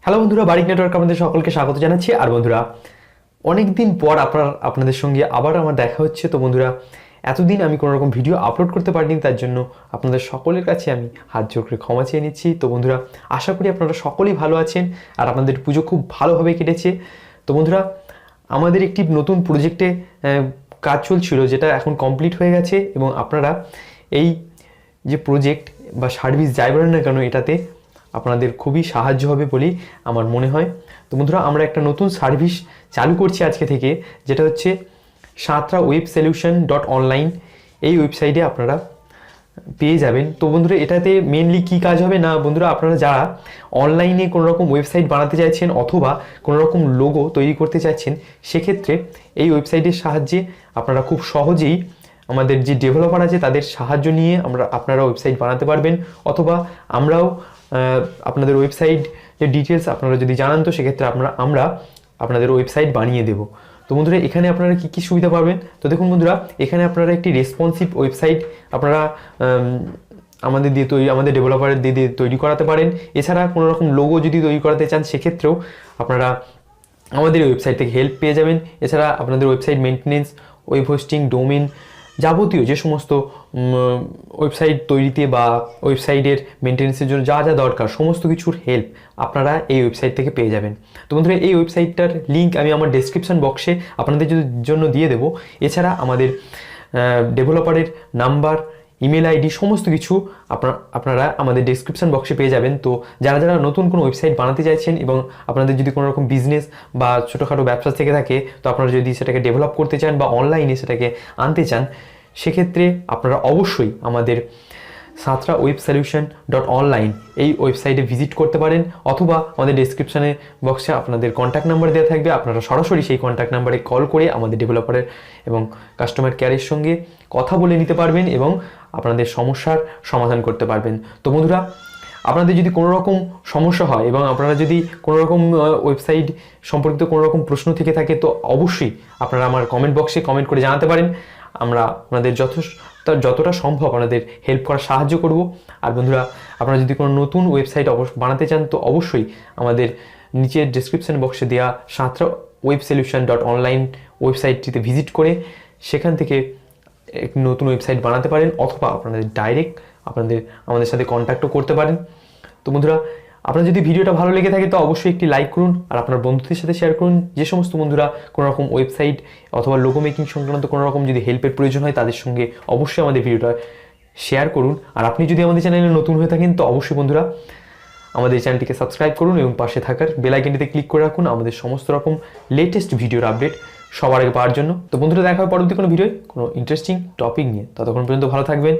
Hello বন্ধুরা, বারিক network আপনাদের সকলকে স্বাগত জানাচ্ছি। আর বন্ধুরা, অনেক দিন পর আপনাদের সঙ্গে আবার আমার দেখা হচ্ছে। তো বন্ধুরা, এতদিন আমি কোনো রকম ভিডিও আপলোড করতে পারিনি, তার জন্য আপনাদের সকলের কাছে আমি হাত জোর করে ক্ষমা চেয়ে নিচ্ছি। তো বন্ধুরা, আশা করি আপনারা সকলেই ভালো আছেন আর আপনাদের পুজো খুব ভালোভাবে কেটেছে। তো বন্ধুরা, আমাদের একটি নতুন প্রজেক্টে কাজ চলছিল, যেটা এখন কমপ্লিট হয়ে গেছে এবং আপনারা এই যে প্রজেক্ট বা সার্ভিস যাই বলেন না কেন, এটাতে আপনাদের খুবই সাহায্য হবে বলেই আমার মনে হয়। তো বন্ধুরা, আমরা একটা নতুন সার্ভিস চালু করছি আজকে থেকে, যেটা হচ্ছে SatraWebSolution.online। এই ওয়েবসাইটে আপনারা পেয়ে যাবেন। তো বন্ধুরা, এটাতে মেনলি কী কাজ হবে না বন্ধুরা, আপনারা যারা অনলাইনে কোনো রকম ওয়েবসাইট বানাতে চাইছেন অথবা কোনো রকম লোগো তৈরি করতে চাইছেন, সেক্ষেত্রে এই ওয়েবসাইটের সাহায্যে আপনারা খুব সহজেই আমাদের যে ডেভেলপার আছে তাদের সাহায্য নিয়ে আপনারা ওয়েবসাইট বানাতে পারবেন। অথবা আমরাও আপনাদের ওয়েবসাইট যে ডিটেলস আপনারা যদি জানান, তো সেক্ষেত্রে আমরা আপনাদের ওয়েবসাইট বানিয়ে দেব। তো বন্ধুরা, এখানে আপনারা কী কী সুবিধা পাবেন? তো দেখুন বন্ধুরা, এখানে আপনারা একটি রেসপন্সিভ ওয়েবসাইট আপনারা আমাদের ডেভেলপারের দিয়ে তৈরি করাতে পারেন। এছাড়া কোনো রকম লোগো যদি তৈরি করাতে চান, সেক্ষেত্রেও আপনারা আমাদের ওয়েবসাইট থেকে হেল্প পেয়ে যাবেন। এছাড়া আপনাদের website maintenance, web hosting, domain, যাবতীয় যে সমস্ত ওয়েবসাইট তৈরিতে বা ওয়েবসাইটের মেনটেন্যান্সের জন্য যা যা দরকার, সমস্ত কিছুর হেল্প আপনারা এই ওয়েবসাইট থেকে পেয়ে যাবেন। তো বন্ধুরা, এই ওয়েবসাইটটার লিঙ্ক আমি আমার ডেসক্রিপশন বক্সে আপনাদের জন্য দিয়ে দেবো। এছাড়া আমাদের ডেভেলপারের নাম্বার, ইমেল আইডি, সমস্ত কিছু আপনারা আমাদের ডেসক্রিপশন বক্সে পেয়ে যাবেন। তো যারা যারা নতুন কোনো ওয়েবসাইট বানাতে চাইছেন এবং আপনাদের যদি কোনো রকম বিজনেস বা ছোটোখাটো ব্যবসা থেকে থাকে, তো আপনারা যদি সেটাকে ডেভেলপ করতে চান বা অনলাইনে সেটাকে আনতে চান, সেক্ষেত্রে আপনারা অবশ্যই আমাদের SatraWebSolution.online এই ওয়েবসাইটে ভিজিট করতে পারেন। অথবা আমাদের ডেসক্রিপশানে বক্সে আপনাদের কন্ট্যাক্ট নাম্বার দেওয়া থাকবে, আপনারা সরাসরি সেই কন্ট্যাক্ট নাম্বারে কল করে আমাদের ডেভেলপারের এবং কাস্টমার কেয়ারের সঙ্গে কথা বলে নিতে পারবেন এবং আপনাদের সমস্যার সমাধান করতে পারবেন। তো বন্ধুরা, আপনাদের যদি কোনো রকম সমস্যা হয় এবং আপনারা যদি কোনো রকম ওয়েবসাইট সম্পর্কিত কোনো রকম প্রশ্ন থেকে থাকে, তো অবশ্যই আপনারা আমার কমেন্ট বক্সে কমেন্ট করে জানাতে পারেন। আমরা আপনাদের যতটা সম্ভব আপনাদের হেল্প করার সাহায্য করব। আর বন্ধুরা, আপনারা যদি কোনো নতুন ওয়েবসাইট বানাতে চান, তো অবশ্যই আমাদের নিচের ডেসক্রিপশন বক্সে দেওয়া SatraWebSolution.online ওয়েবসাইটটিতে ভিজিট করে সেখান থেকে এক নতুন ওয়েবসাইট বানাতে পারেন। অথবা আপনাদের ডাইরেক্ট আমাদের সাথে কন্ট্যাক্টও করতে পারেন। তো বন্ধুরা, আপনার যদি ভিডিওটা ভালো লেগে থাকে, তো অবশ্যই একটি লাইক করুন আর আপনার বন্ধুদের সাথে শেয়ার করুন। যে সমস্ত বন্ধুরা কোনো রকম ওয়েবসাইট অথবা লোগো মেকিং সংক্রান্ত কোনো রকম যদি হেল্পের প্রয়োজন হয়, তাদের সঙ্গে অবশ্যই আমাদের ভিডিওটা শেয়ার করুন। আর আপনি যদি আমাদের চ্যানেলে নতুন হয়ে থাকেন, তো অবশ্যই বন্ধুরা আমাদের চ্যানেলটিকে সাবস্ক্রাইব করুন এবং পাশে থাকার বেল আইকনটিতে ক্লিক করে রাখুন আমাদের সমস্ত রকম লেটেস্ট ভিডিওর আপডেট সবার আগে পাওয়ার জন্য। তো বন্ধুরা, দেখা হবে পরবর্তী কোনো ভিডিওয় কোনো ইন্টারেস্টিং টপিক নিয়ে। ততক্ষণ পর্যন্ত ভালো থাকবেন।